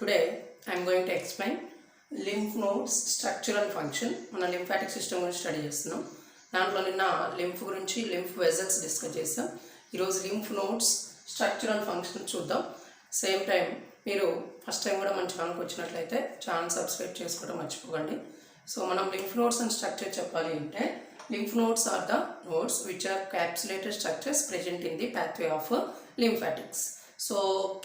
Today I am going to explain lymph nodes structure and function. మన lymphatic system గురించి study చేస్తున్నాం. దాంట్లో నిన్న lymph గురించి lymph vessels డిస్కస్ చేసాం. ఈరోజు lymph nodes structure and function చూద్దాం. సేమ్ టైం మీరు ఫస్ట్ టైం కూడా మన ఛానల్కి వచ్చినట్లయితే ఛానల్ సబ్స్క్రైబ్ చేసుకోవడం మర్చిపోకండి. సో మనం lymph nodes and structure చెప్పాలి అంటే lymph nodes are the nodes which are capsulated structures present in the pathway of lymphatics. So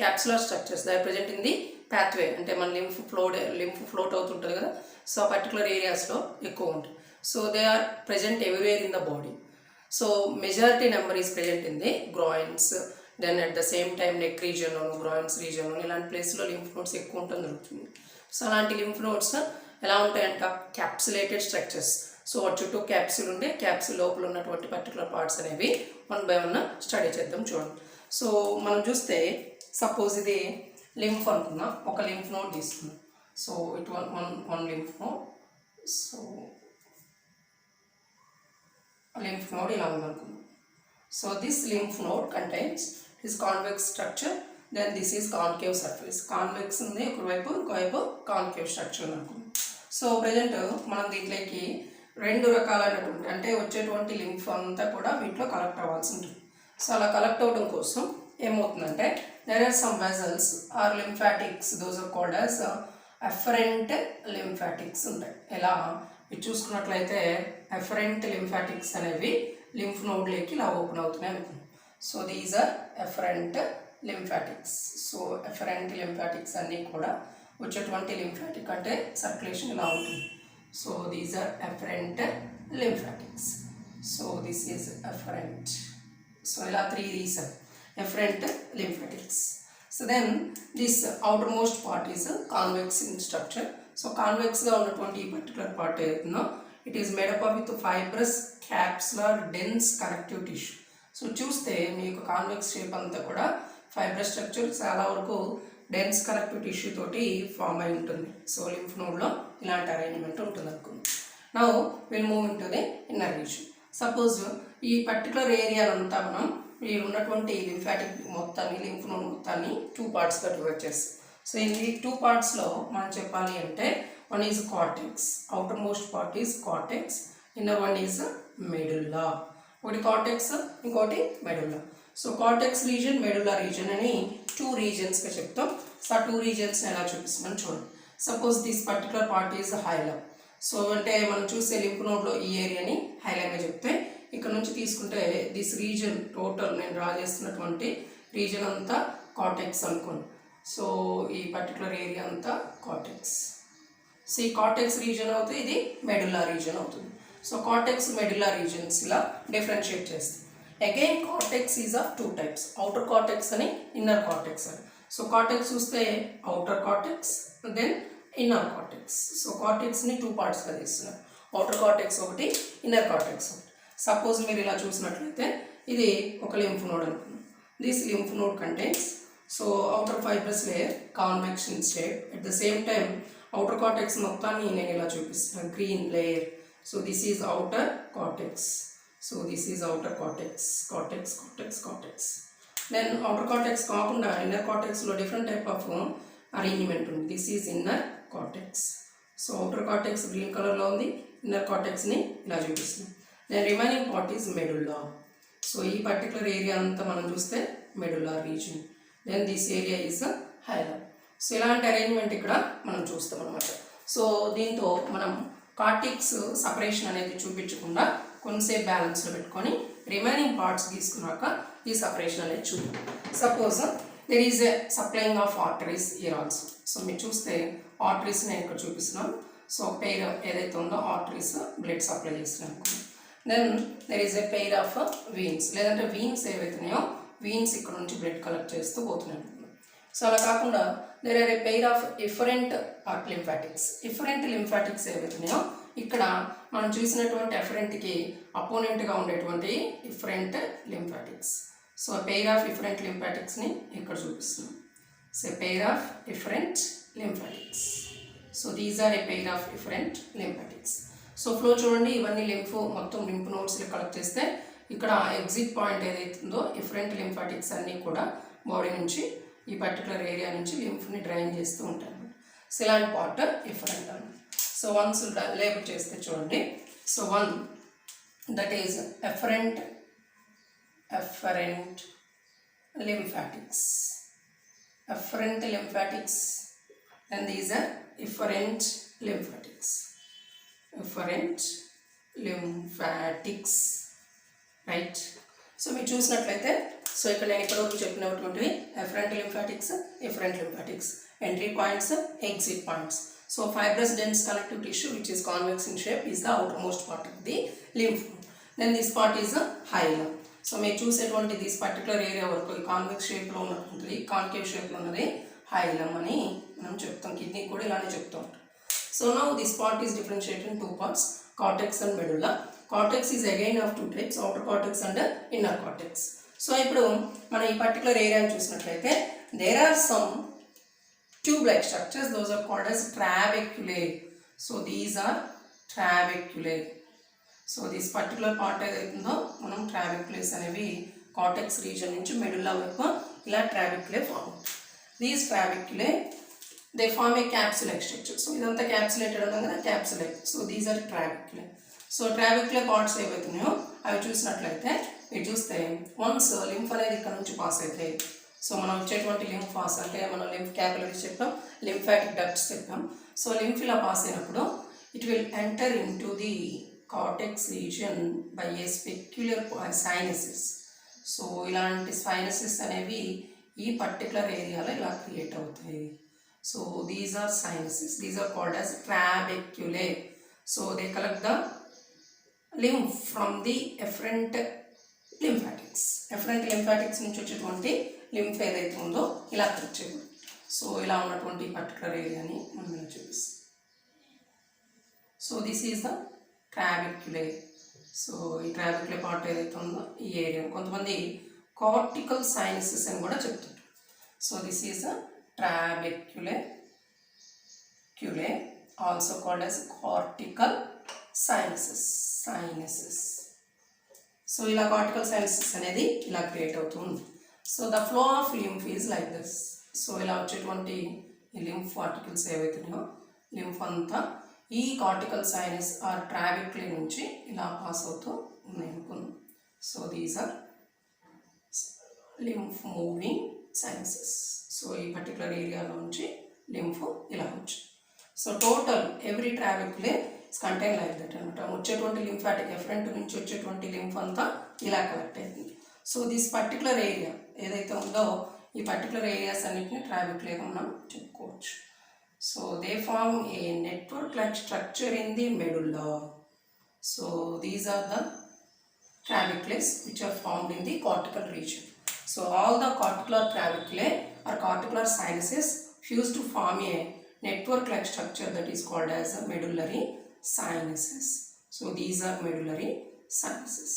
capsular structures they are present in the pathway అంటే మన lymph float అవుతుంటుంది కదా. So particular ఏరియాస్లో ఎక్కువ ఉంటుంది. So they are present everywhere in the body. So majority number is present in the groins, then at the same time neck రీజియన్లోను groins రీజియన్లోను ఇలాంటి ప్లేస్లో లింఫ్ నోడ్స్ ఎక్కువ ఉంటుంది దొరుకుతుంది. సో అలాంటి లింఫ్ నోడ్స్ ఎలా ఉంటాయంట క్యాప్సులేటెడ్ స్ట్రక్చర్స్. సో వాటి చుట్టూ క్యాప్సుల్ ఉండి క్యాప్సుల్ లోపల ఉన్నటువంటి పర్టికులర్ పార్ట్స్ అనేవి వన్ బై వన్ స్టడీ చేద్దాం చూడండి. సో మనం చూస్తే సపోజ్ ఇది లింఫ్ అనుకున్నా, ఒక లింఫ్ నోడ్ తీసుకున్నాం. So it one lymph node. So lymph node ఇలా ఉందనుకున్నాం. So this lymph node contains this convex structure, then this is concave surface. Convex ఉంది ఒకవైపు, ఇంకోవైపు కాన్కేవ్ స్ట్రక్చర్ అనుకున్నాం. సో ప్రజెంట్ మనం దీంట్లోకి రెండు రకాలైనటువంటి అంటే వచ్చేటువంటి లింఫ్ అంతా కూడా వీటిలో కలెక్ట్ అవ్వాల్సి ఉంటుంది. సో అలా కలెక్ట్ అవ్వడం కోసం ఏమవుతుందంటే there are some vessels or lymphatics, those are called as afferent lymphatics ఉంటాయి. ఎలా ఇది చూసుకున్నట్లయితే afferent lymphatics అనేవి లింఫ్ నోడ్లోకి ఇలా ఓపెన్ అవుతున్నాయి అనుకున్నాం. So these are afferent lymphatics. So afferent lymphatics అన్నీ కూడా వచ్చేటువంటి లింఫాటిక్ అంటే సర్క్యులేషన్ ఇలా ఉంటుంది. So these are afferent lymphatics. So this is afferent. So ఇలా three reason afferent lymphatics. So then this outermost part is convex in structure. So convex ga unnatuvanti ee particular part ayundo, it is made up of with fibrous capsular dense connective tissue. So చూస్తే మీకు convex shape అంతా కూడా fibrous structure చాలా వరకు dense connective tissue తోటి form అయి ఉంటుంది. So lymph నోడ్లో ఇలాంటి అరేంజ్మెంట్ ఉంటుంది అనుకుందాం. Now will move in to the inner region. Suppose ఈ పర్టికులర్ ఏరియా అంతా మనం ఈ ఉన్నటువంటి లింఫాటిక్ మొత్తాన్ని లింఫ్ నోడ్ మొత్తాన్ని టూ పార్ట్స్గా డివైడ్ చేస్తాం. సో ఈ టూ పార్ట్స్లో మనం చెప్పాలి అంటే one is cortex, outer most part is cortex, inner one is medulla. ఒకటి కార్టెక్స్, ఇంకోటి medulla. So cortex reason, medulla reason అని టూ రీజన్స్గా చెప్తాం. సో ఆ టూ రీజన్స్ని ఎలా చూపిస్తున్నాను చూడండి. Suppose this particular part is hilum. So అంటే మనం చూసే లింఫ్ నోడ్లో ఈ ఏరియాని హైలమ్గా చెప్తే, ఇక్కడ నుంచి తీసుకుంటే దిస్ రీజన్ టోటల్ నేను డ్రా చేస్తున్నటువంటి రీజన్ అంతా కార్టెక్స్ అనుకోండి. సో ఈ పర్టికులర్ ఏరియా అంతా కార్టెక్స్. సో ఈ కార్టెక్స్ రీజన్ అవుతుంది, ఇది మెడుల్లా రీజన్ అవుతుంది. సో కార్టెక్స్ మెడుల్లా రీజన్స్ ఇలా డిఫరెన్షియేట్ చేస్తాం. Again cortex is of two types, outer cortex అని ఇన్నర్ కార్టెక్స్ అని. సో కార్టెక్స్ చూస్తే outer cortex then inner cortex. So కార్టెక్స్ని టూ పార్ట్స్గా తీస్తున్నారు. అవుటర్ కార్టెక్స్ ఒకటి, ఇన్నర్ కార్టెక్స్ ఒకటి. సపోజ్ మీరు ఇలా చూసినట్లయితే ఇది ఒక లింఫ్ నోడ్ అనుకున్నాం. This lymph node contains so outer fibrous layer convex in shape. At the same time outer cortex మొత్తాన్ని నేను ఇలా చూపిస్తున్నాను green layer. So this is outer cortex. So this is outer cortex, cortex cortex cortex. Then outer cortex కాకుండా inner కార్టెక్స్లో different type of arrangement ఉంది. This is inner cortex. So outer cortex green కలర్లో ఉంది, inner కార్టెక్స్ని ఇలా చూపిస్తున్నాం. Then remaining part is medulla. So ఈ particular area అంతా మనం చూస్తే medulla region. Then this area is hilum. So ఇలాంటి అరేంజ్మెంట్ ఇక్కడ మనం చూస్తాం అనమాట. సో దీంతో మనం కార్టిక్స్ సపరేషన్ అనేది చూపించకుండా కొంతసేపు బ్యాలెన్స్లో పెట్టుకొని రిమైనింగ్ పార్ట్స్ తీసుకున్నాక ఈ సపరేషన్ అనేది చూద్దాం. Suppose there is a supplying of arteries year also. So మీరు చూస్తే ఆర్టరీస్ నేను ఇక్కడ చూపిస్తున్నాను. సో పెయిర్ ఏదైతే ఉందో ఆర్టరీస్ బ్లడ్ సప్లై చేస్తున్నాను అనుకోండి. Then there is a pair of veins, లేదంటే వీన్స్ ఏవైతున్నాయో వీన్స్ ఇక్కడ నుంచి బ్లడ్ కలెక్ట్ చేస్తూ పోతున్నాయి. సో అలా కాకుండా there are a pair of efferent lymphatics. Efferent lymphatics ఏవైతున్నాయో ఇక్కడ మనం చూసినటువంటి ఎఫరెంట్కి అపోనెంట్గా ఉండేటువంటి efferent lymphatics. So pair of efferent లింఫాటిక్స్ని ఇక్కడ చూపిస్తున్నాం. So pair of efferent lymphatics. So these are a pair of efferent lymphatics. So flow చూడండి, ఇవన్నీ లింఫ్ మొత్తం లింఫ్ నోడ్స్లో కలెక్ట్ చేస్తే ఇక్కడ ఎగ్జిట్ పాయింట్ ఏదైతుందో ఎఫరెంట్ లింఫాటిక్స్ అన్నీ కూడా బాడీ నుంచి ఈ పర్టికులర్ ఏరియా నుంచి లింఫ్ని డ్రైన్ చేస్తూ ఉంటారు. సో ఇలాంటి పార్ట్ ఎఫరెంట్ అన్నమాట. సో వన్స్ లేబుల్ చేస్తే చూడండి. So one that is efferent lymphatics. Efferent lymphatics. Then these are efferent lymphatics. Efferent lymphatics. Right? So మీరు చూసినట్లయితే సో ఇక్కడ నేను ఇప్పటివరకు చెప్పినటువంటివి efferent lymphatics, efferent lymphatics, entry points, exit points. So fibrous dense connective tissue which is convex in shape is the outermost part of the lymph. Then this part is a hilum. So మీరు చూసేటువంటి this particular area వరకు ఈ convex షేప్లో ఉన్నటువంటి concave షేప్లో ఉన్నది హైలం అని మనం చెప్తాం. కిడ్నీ కూడా ఇలానే చెప్తూ ఉంటాం. So now this part is differentiated in 2 parts, cortex and medulla. Cortex is again of 2 types, outer cortex and inner cortex. So ఇప్పుడు మనం ఈ పర్టికులర్ ఏరియాని చూసినట్లయితే there are some tube-like structures, those are called as trabeculae. So these are trabeculae. So this particular part ఏదైతుందో మనం ట్రాబెక్యులేస్ అనేవి cortex reason నుంచి medulla వైపు ఇలా trabeculae form. These trabeculae they form a capsulate structure. So ఇదంతా capsulated ఉన్నాం కదా, capsulate. So these are trabeculae. So trabeculae parts ఏవైతున్నాయో అవి చూసినట్లయితే మీరు చూస్తే వన్స్ లింఫ్ అనేది ఇక్కడ నుంచి పాస్ అయితే సో మనం వచ్చేటువంటి లింఫ్ పాస్ అంటే మనం లింఫ్ క్యాపిలరీస్ చెప్పాం, లింఫాటిక్ డక్ట్స్ చెప్పాం. సో లింఫ్ ఇలా పాస్ అయినప్పుడు it will enter into the cortex region by a specular sinuses. So ఇలాంటి సైనసెస్ అనేవి ఈ పర్టికులర్ ఏరియాలో ఇలా క్రియేట్ అవుతాయి. So these are sinuses, these are called as trabeculae. So they collect the lymph from the efferent lymphatics. Efferent lymphatics నుంచి వచ్చేటువంటి lymph ఏదైతే ఉందో ఇలా కలెక్ట్ చేయదు. సో ఇలా ఉన్నటువంటి పర్టికులర్ ఏరియాని మనం ఇలా చూపిస్తాం. So this is the trabeculae. So ఈ ట్రాబెక్యులే పార్ట్ ఏదైతే ఉందో ఈ ఏరియా కొంతమంది కార్టికల్ సైనసెస్ అని కూడా చెప్తుంటారు. So this is the trabeculae, also called as cortical sinuses. So ఇలా కార్టికల్ సైనసెస్ అనేది ఇలా క్రియేట్ అవుతుంది. So the flow of lymph is like this. So ఇలా వచ్చేటువంటి ఈ లింఫ్ పార్టికల్స్ ఏవైతున్నాయో లింఫ్ అంతా ఈ కార్టికల్ సైనస్ ఆర్ ట్రాబెక్యులే నుంచి ఇలా పాస్ అవుతూ ఉన్నాయి అనుకుందాం. So these are lymph moving sinuses. So ఈ పర్టికులర్ ఏరియాలో నుంచి లింఫ్ ఇలా వచ్చు. So total every trabeculae is contain like that అనమాట. వచ్చేటువంటి లింఫాటిక్ ఎఫరెంట్ నుంచి వచ్చేటువంటి లింఫ్ అంతా ఇలా కలెక్ట్ అవుతుంది. సో దిస్ పర్టికులర్ ఏరియా ఏదైతే ఉందో ఈ పర్టికులర్ ఏరియాస్ అన్నిటిని ట్రాబెక్యులేగా మనం చెప్పుకోవచ్చు. So they form a network-like structure in the medulla. So these are the trabeculae which are formed in the cortical region. So all the cortical trabeculae or cortical sinuses fuse to form a network-like structure that is called as a medullary sinuses. So these are medullary sinuses.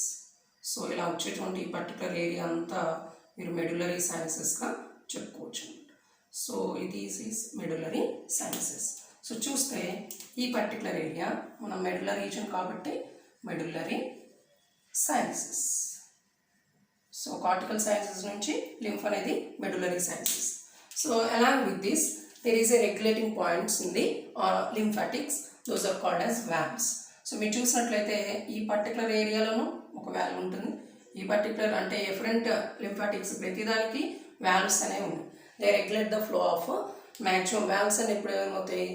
So ఇలా వచ్చేటువంటి particular area అంతా మీరు medullary సైనసెస్గా చెప్పుకోవచ్చు. So ఇది is medullary sinuses. So చూస్తే ఈ particular area మన మెడులర్ reason కాబట్టి medullary sinuses. So cortical sinuses నుంచి లింఫ్ అనేది medullary sinuses. So along with this there is a regulating points in the lymphatics, those are called as valves. So మీరు చూసినట్లయితే ఈ particular ఏరియాలోనూ ఒక వాల్వ్ ఉంటుంది. ఈ పర్టికులర్ అంటే ఎఫరెంట్ లింఫాటిక్స్ ప్రతిదానికి వాల్వ్స్ అనేవి ఉన్నాయి. They regulate the flow of maximum. Valves అని ఎప్పుడు ఏమవుతాయి,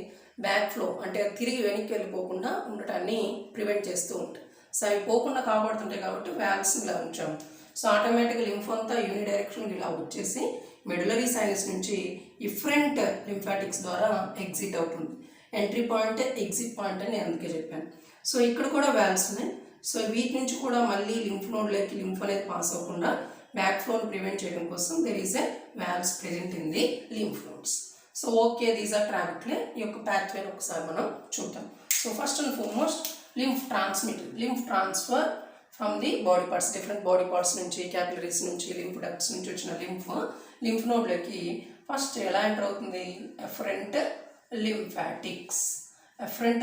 బ్యాక్ ఫ్లో అంటే తిరిగి వెనక్కి వెళ్ళిపోకుండా ఉండటాన్ని ప్రివెంట్ చేస్తూ ఉంటాయి. సో అవి పోకుండా కాపాడుతుంటాయి కాబట్టి వాల్వ్స్ ఇలా ఉంచాము. సో ఆటోమేటిక్గా లింఫ్ అంతా యూని డైరెక్షన్ ఇలా వచ్చేసి మెడులరీ సైనస్ నుంచి ఇఫరెంట్ లింఫాటిక్స్ ద్వారా ఎగ్జిట్ అవుతుంది. ఎంట్రీ పాయింట్ ఎగ్జిట్ పాయింట్ అని అందుకే చెప్పాను. సో ఇక్కడ కూడా వాల్వ్స్ ఉన్నాయి. సో వీటి నుంచి కూడా మళ్ళీ లింఫ్ నోడ్లోకి లింఫ్ అనేది పాస్ అవ్వకుండా బ్యాక్ ఫ్లోని ప్రివెంట్ చేయడం కోసం there is a valves present in the lymph nodes. So okay, these are trabeculae. ఈ యొక్క ప్యాథ్వేని ఒకసారి మనం చూద్దాం. So first and foremost lymph transfer from the body parts, different body parts నుంచి, క్యాపిలరీస్ నుంచి, లింఫ్ డక్ట్స్ నుంచి వచ్చిన లింఫ్ నోడ్లోకి ఫస్ట్ ఎలా ఎంటర్ అవుతుంది, ఎఫరెంట్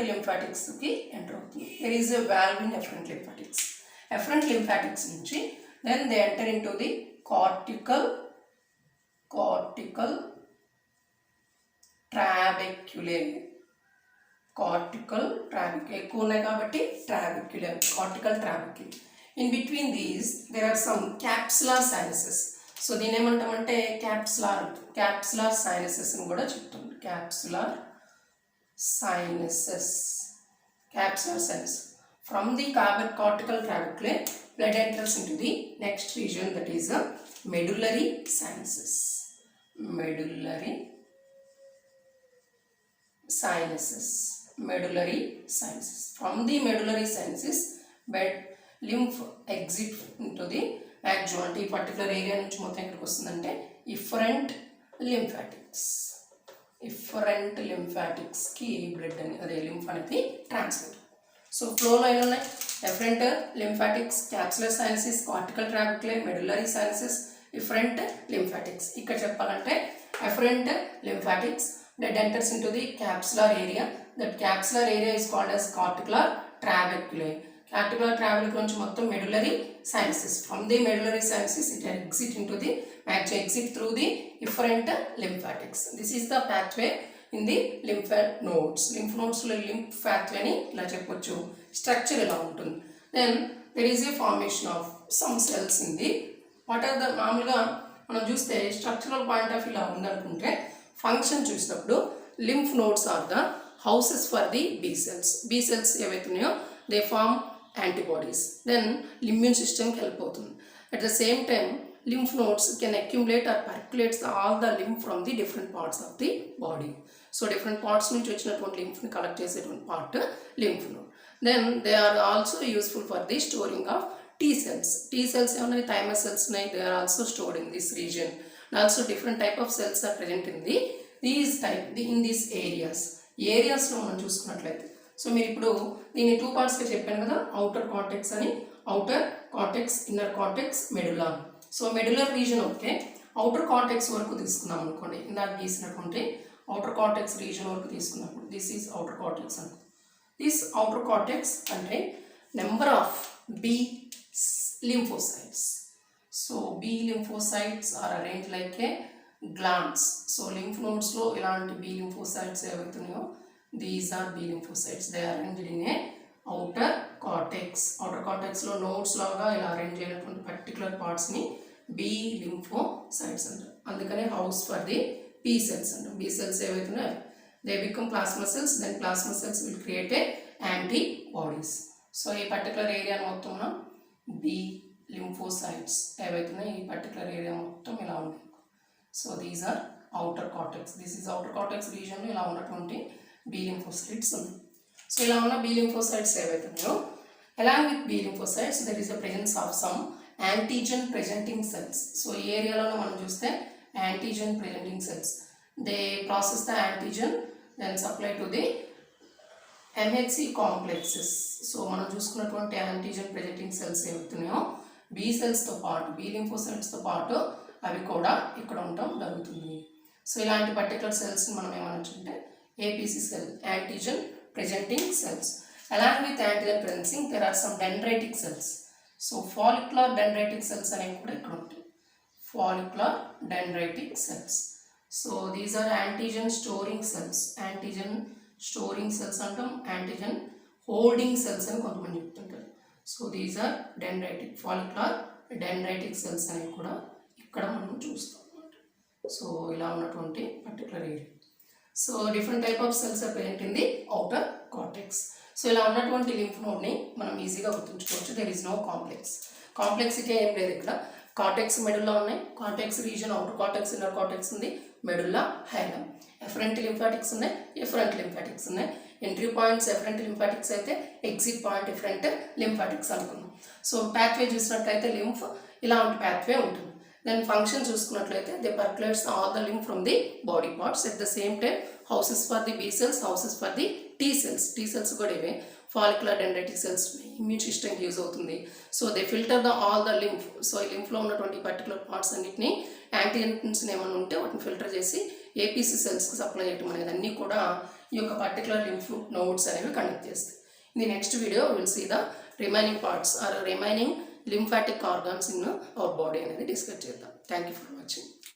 లింఫాటిక్స్కి ఎంటర్ అవుతుంది. There is a valve in efferent lymphatics నుంచి then they enter into the cortical cortical trabeculae. Cortical trabeculae ఎక్కువ ఉన్నాయి కాబట్టి trabeculae, cortical trabeculae. In between these there are some capsular sinuses. So దీని ఏమంటామంటే capsular sinuses అని కూడా చెప్తుంది. Capsular sinuses. From the cortical trabeculae, blood enters into the next region, that is a medullary sinuses. Medullary sinuses. From the medullary sinuses, lymph exit into the adjoint. ఈ particular area నుంచి మొత్తం ఎక్కడికి వస్తుందంటే efferent లింఫాటిక్స్కి blood అని అదే lymph అనేది transmit. So ఫ్లోలో ఏమి ఉన్నాయి? Efferent lymphatics, capsular sinuses, cortical trabeculae, medullary sinuses, efferent lymphatics. ఇక్కడ చెప్పాలంటే efferent lymphatics blood enters into the capsular area. That capsular area is called as cortical trabeculae. Cortical trabeculae నుంచి మొత్తం medullary sinuses. From the medullary sinuses it exit through the efferent lymphatics. This is the pathway in the lymph nodes. Lymph nodes లో lymph pathway ni ఇలా చెప్పొచ్చు. Structure ఎలా ఉంటుంది? Then there is a formation of some cells in the what are the మామూలుగా మనం చూస్తే structural point of ఇలా ఉందనుకుంటే ఫంక్షన్ చూసినప్పుడు lymph nodes are the houses for the B cells. B cells ఏవైతున్నాయో they form antibodies, then immune సిస్టమ్కి help అవుతుంది. At the same time lymph nodes can accumulate or percolates all the lymph from the different parts of the body. So different parts నుంచి వచ్చినటువంటి లింఫ్ని collect చేసేటువంటి part lymph node. Then they are also useful for the storing of T cells. T cells ఏమన్నాయి? Thymus cells ఉన్నాయి. They are also stored in this region. And also different type of cells are present in these areas. ఏరియాస్లో మనం చూసుకున్నట్లయితే so మీరు ఇప్పుడు దీన్ని 2 పార్ట్స్గా చెప్పాను కదా, అవుటర్ కార్టెక్స్ అని, outer cortex, inner cortex, medulla. So medullar region okay, outer cortex వరకు తీసుకున్నాం అనుకోండి, ఇందాక గీసినటువంటి అవుటర్ కార్టెక్స్ రీజన్ వరకు తీసుకున్నప్పుడు దిస్ ఈజ్ అవుటర్ కార్టెక్స్ అనుకో. దిస్ అవుటర్ కార్టెక్స్ అంటే number of B lymphocytes. So B lymphocytes are arranged like a glands. So lymph nodes lo ilanti B lymphocytes evaitunayo, these are B lymphocytes. They are arranged in a outer cortex. Outer cortex lo nodes laga ila arrange ayinatundi particular parts ni B lymphocytes antaru. Andukane house for the B cells antaru. B cells evaitunayo they become plasma cells, then plasma cells will create a antibodies. So ee particular area motthamna B lymphocytes ఏవైతున్నాయి ఈ particular area మొత్తం ఇలా ఉంది. So these are outer cortex. This is outer cortex రీజన్లో ఇలా ఉన్నటువంటి B lymphocytes ఉన్నాయి. So ఇలా ఉన్న B lymphocytes ఏవైతున్నాయో along with B lymphocytes there is the presence of some antigen presenting cells. So ఈ ఏరియాలో మనం చూస్తే antigen presenting cells, they process the antigen then supply to the MHC complexes. So మనం చూసుకున్నటువంటి antigen presenting cells ఏమవుతున్నాయో B సెల్స్తో పాటు, B లింఫోసైట్స్తో పాటు అవి కూడా ఇక్కడ ఉండటం జరుగుతుంది. సో ఇలాంటి పర్టికులర్ సెల్స్ని మనం ఏమనొచ్చు అంటే APC cell, antigen presenting cells. Along with antigen presenting there are some dendritic cells. So follicular dendritic cells అనేవి కూడా ఇక్కడ ఉంటాయి. Follicular dendritic cells. So these are antigen storing cells. Antigen storing cells అంటాం, antigen holding cells అని కొంతమంది చెప్తుంటారు. So these are dendritic, follicular dendritic cells అనేవి కూడా ఇక్కడ మనం చూస్తాం అన్నమాట. సో ఇలా ఉన్నటువంటి particular area. So different type of cells are present in the outer cortex. So ఇలా ఉన్నటువంటి లింఫ్ నోడ్ని మనం ఈజీగా గుర్తుంచుకోవచ్చు. దెర్ ఈజ్ నో కాంప్లెక్సిటీ ఏం లేదు ఇక్కడ. కార్టెక్స్ మెడుల్లా ఉన్నాయి, cortex region outer cortex, inner cortex ఉంది, మెడుల్లా హైలం. ఎఫరెంట్ లింఫాటిక్స్ ఉన్నాయి, ఎఫరెంట్ లింఫాటిక్స్ ఉన్నాయి. ఎంట్రీ పాయింట్స్ ఎఫరెంట్ లింఫాటిక్స్ అయితే, ఎగ్జిట్ పాయింట్ ఎఫరెంట్ లింఫాటిక్స్ అనుకున్నాం. సో ప్యాత్వే చూసినట్లయితే లింఫ్ ఇలాంటి ప్యాత్వే ఉంటుంది. దెన్ ఫంక్షన్ చూసుకున్నట్లయితే they percolates all the lymph from the body parts. At the same time houses for the B cells, houses for the T cells. T cells కూడా ఇవే follicular dendritic cells immune సిస్టమ్కి use అవుతుంది. So they filter all the lymph. So ఈ లింఫ్లో ఉన్నటువంటి particular parts అన్నింటినీ antigens ఏమైనా ఉంటే వాటిని ఫిల్టర్ చేసి APC సెల్స్కి సప్లై చేయడం అనేది అన్నీ కూడా ఈ యొక్క పర్టికులర్ లింఫ్ నోడ్స్ అనేవి కండక్ట్ చేస్తాయి. In the next video will see the remaining parts or remaining lymphatic organs in our body అనేది డిస్కస్ చేద్దాం. Thank you for watching.